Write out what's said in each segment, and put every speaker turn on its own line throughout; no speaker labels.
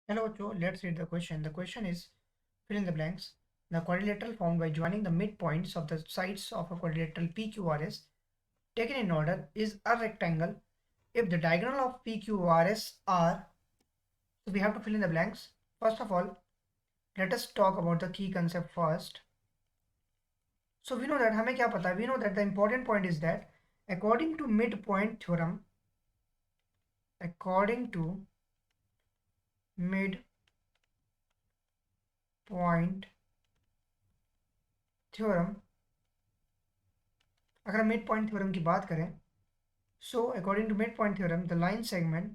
Hello, Joe. Let's read the question. The question is fill in the blanks. The quadrilateral formed by joining the midpoints of the sides of a quadrilateral PQRS taken in order is a rectangle if the diagonal of PQRS are. So we have to fill in the blanks. First of all, let us talk about the key concept first. So we know that हमें क्या पता है? We know that the important point is that according to midpoint theorem, according to midpoint theorem, अगर हम midpoint theorem की बात करें, so according to midpoint theorem, the line segment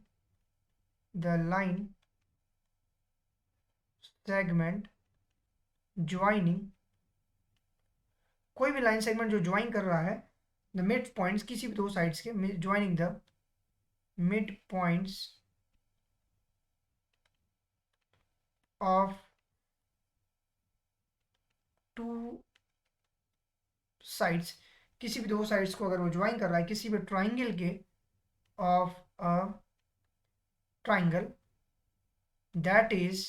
joining, कोई भी लाइन सेगमेंट जो ज्वाइन कर रहा है द मिड पॉइंट्स किसी भी दो साइड्स के, joining the mid points of two sides, किसी भी दो साइड्स को अगर वो ज्वाइन कर रहा है किसी भी ट्राइंगल के, of a triangle that is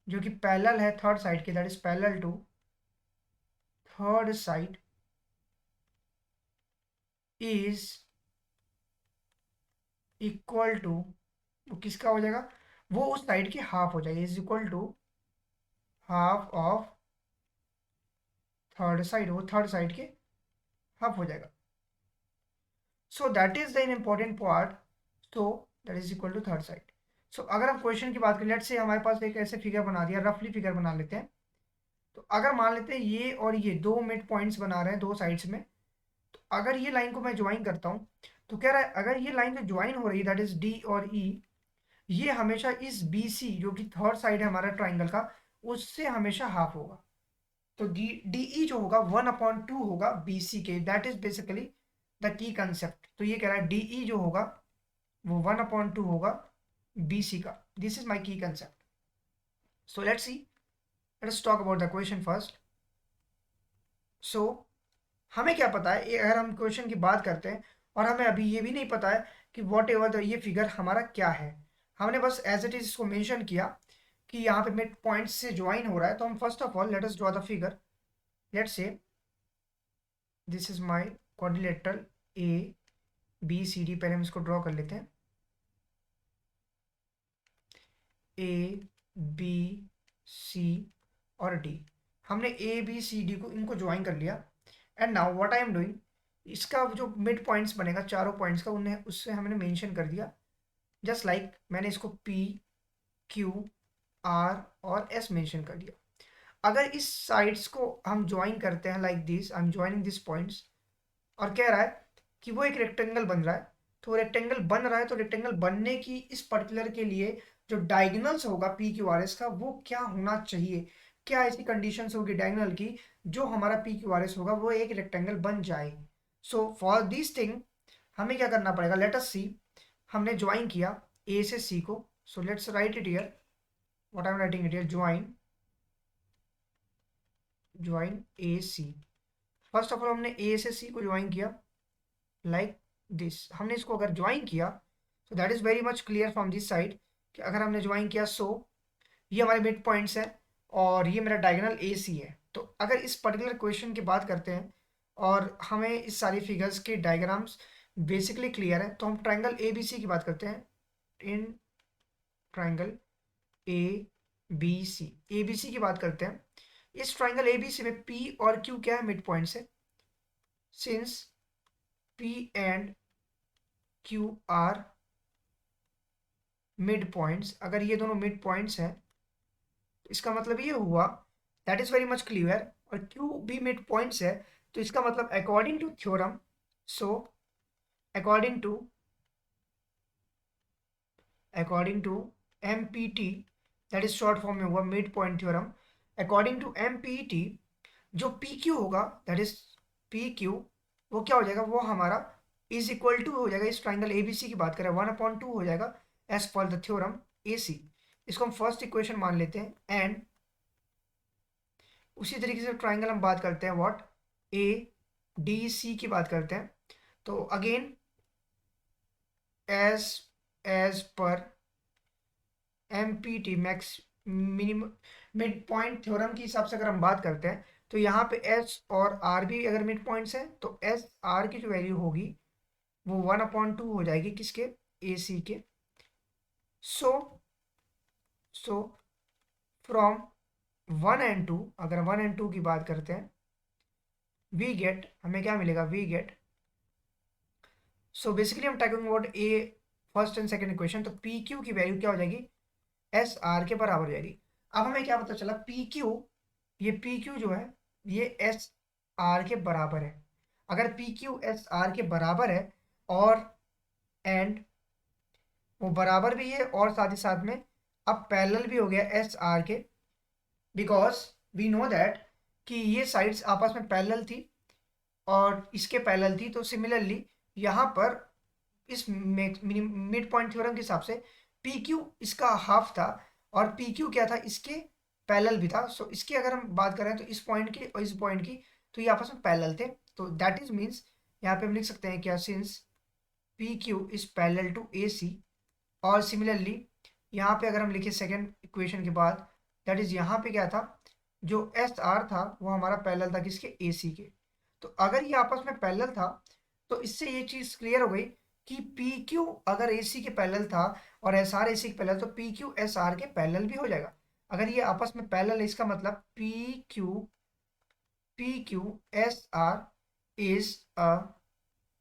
जो कि पैरेलल है थर्ड साइड के, that is parallel to third side is equal to, वो किसका हो जाएगा, वो उस साइड की हाफ हो जाएगी, is equal to half of third side, वो थर्ड साइड के हाफ हो जाएगा. So that is the important part. So that is equal to third side. So अगर हम क्वेश्चन की बात करें, लेट्स से हमारे पास एक ऐसे फिगर बना दिया, रफली फिगर बना लेते हैं. तो अगर मान लेते हैं ये और ये दो मिड पॉइंट्स बना रहे हैं दो साइड्स में, तो अगर ये लाइन को मैं ज्वाइन करता हूँ तो कह रहा है अगर ये लाइन जो ज्वाइन हो रही है दैट इज डी और ई, ये हमेशा इस बी सी जो कि थर्ड साइड है हमारा ट्राइंगल का, उससे हमेशा हाफ होगा. तो डी डी ई जो होगा 1/2 होगा बी सी के. That is basically the key concept. तो ये कह रहा है डी ई जो होगा वो 1/2 होगा बी सी का. दिस इज माई की concept. So let's see, let us talk about the question first. So हमें क्या पता है, अगर हम क्वेश्चन की बात करते हैं और हमें अभी ये भी नहीं पता है कि वॉट एवर ये फिगर हमारा क्या है, हमने बस एज इट इज इसको मेंशन किया कि यहाँ पे मिड पॉइंट से ज्वाइन हो रहा है. तो हम first of all let us draw the figure. Let's say this is my quadrilateral A B C D. पहले हम इसको ड्रॉ कर लेते हैं. ए बी सी और डी, हमने ए बी सी डी को इनको ज्वाइन कर लिया. And now what I am doing, इसका जो मिड पॉइंट्स बनेगा चारों पॉइंट्स का, उन्हें उससे हमने मेंशन कर दिया. जस्ट लाइक मैंने इसको पी क्यू आर और एस मेंशन कर दिया. अगर इस साइड्स को हम ज्वाइन करते हैं like this, I am joining this points, और कह रहा है कि वो एक रेक्टेंगल बन रहा है. तो रेक्टेंगल बन रहा है तो रेक्टेंगल बनने की इस पर्टिकुलर के लिए जो डायगोनल्स होगा पी क्यू आर एस का वो क्या होना चाहिए, क्या ऐसी कंडीशंस होगी डायगोनल की जो हमारा पी क्यू आर एस होगा वो एक रेक्टेंगल बन जाए. सो फॉर दिस थिंग हमें क्या करना पड़ेगा, लेट अस सी. हमने ज्वाइन किया ए से सी को. So let's write it here, what I am writing it here, join A C. First of all हमने ए से सी को ज्वाइन किया लाइक दिस. हमने इसको अगर ज्वाइन किया तो that is very much clear from this side कि अगर हमने ज्वाइन किया सो ये हमारे मिड पॉइंट्स हैं और ये मेरा डायगोनल ए सी है. तो अगर इस पर्टिकुलर क्वेश्चन की बात करते हैं और हमें इस सारी फिगर्स के डायग्राम्स बेसिकली क्लियर है, तो हम ट्राइंगल ए बी सी की बात करते हैं. In triangle A B C, A B C की बात करते हैं. इस ट्राइंगल ए बी सी में पी और क्यू क्या है, मिड पॉइंट्स है. Since P and Q R mid points, अगर ये दोनों मिड पॉइंट्स हैं तो इसका मतलब ये हुआ, that is very much clear, और क्यू भी मिड पॉइंट्स है तो इसका मतलब according to theorem, so according to MPT, that is short form में हुआ mid point theorem. According to MPT जो पी क्यू होगा दैट इज पी क्यू, वो क्या हो जाएगा, वो हमारा इज इक्वल टू हो जाएगा, इस ट्राइंगल एबीसी की बात करें 1/2 हो जाएगा एज पर द थ्योरम ए सी. इसको हम फर्स्ट इक्वेशन मान लेते हैं. एंड उसी तरीके से ट्राइंगल हम बात करते हैं व्हाट, ए डी सी की बात करते हैं. तो again as per MPT max minimum mid point theorem के हिसाब से अगर हम बात करते हैं तो यहाँ पे एस और आर भी अगर मिड पॉइंट्स हैं तो एस आर की जो वैल्यू होगी वो 1/2 हो जाएगी किसके, ए सी के। सो सो फ्रॉम 1 and 2, अगर 1 and 2 की बात करते हैं, वी गेट, हमें क्या मिलेगा, वी गेट, सो बेसिकली हम talking about A first and second equation, तो पी क्यू की वैल्यू क्या हो जाएगी, एस आर के बराबर हो जाएगी। अब हमें क्या पता चला, पी क्यू, ये पी क्यू जो है ये एस आर के बराबर है। अगर पी क्यू एस आर के बराबर है और एंड वो बराबर भी है और साथ ही साथ में अब पैरेलल भी हो गया एस आर के, बिकॉज वी नो दैट कि ये साइड्स आपस में पैरेलल थी और इसके पैरेलल थी, तो सिमिलरली यहाँ पर इस मिड पॉइंट थ्योरम के हिसाब से पी क्यू इसका हाफ था और पी क्यू क्या था, इसके पैरेलल भी था। सो इसकी अगर हम बात करें तो इस पॉइंट की और इस पॉइंट की, तो ये आपस में पैरेलल थे, तो दैट इज मीन्स यहाँ पे हम लिख सकते हैं क्या, since P Q is parallel to A C. और सिमिलरली यहाँ पे अगर हम लिखे सेकेंड इक्वेशन के बाद, दैट इज यहाँ पे क्या था, जो एस आर था वो हमारा पैरेलल था किसके, ए सी के। तो अगर ये आपस में पैरेलल था तो इससे ये चीज़ क्लियर हो गई कि पी क्यू अगर ए सी के पैरेलल था और एस आर ए सी के पैरेलल, तो पी क्यू एस आर के पैरेलल भी हो जाएगा। अगर ये आपस में पैरेलल है इसका मतलब P Q S R is a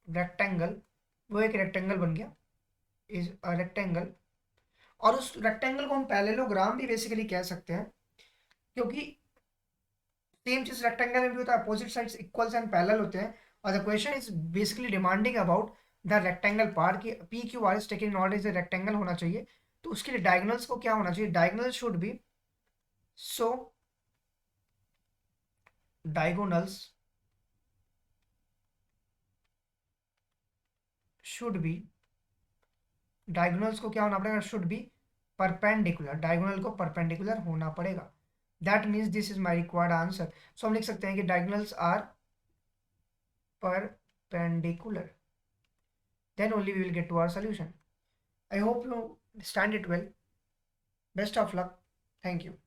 rectangle, वो एक रेक्टेंगल बन गया, इज अ रेक्टेंगल। और उस रेक्टेंगल को हम पैरेललोग्राम भी बेसिकली कह सकते हैं, क्योंकि सेम चीज रेक्टेंगल में भी होता है, opposite sides equals and parallel होते हैं। और the question is basically demanding about the rectangle part की P Q R is taken in order is rectangle होना चाहिए, तो उसके लिए डायगोनल्स को क्या होना चाहिए, diagonal should be, so diagonals should be, diagonals को क्या होना पड़ेगा, शुड बी परपेंडिकुलर, डायगोनल को परपेंडिकुलर होना पड़ेगा। That means this is my required answer. So हम लिख सकते हैं कि diagonals are perpendicular, then only we will get to our solution. I hope you understand it well. Best of luck. Thank you.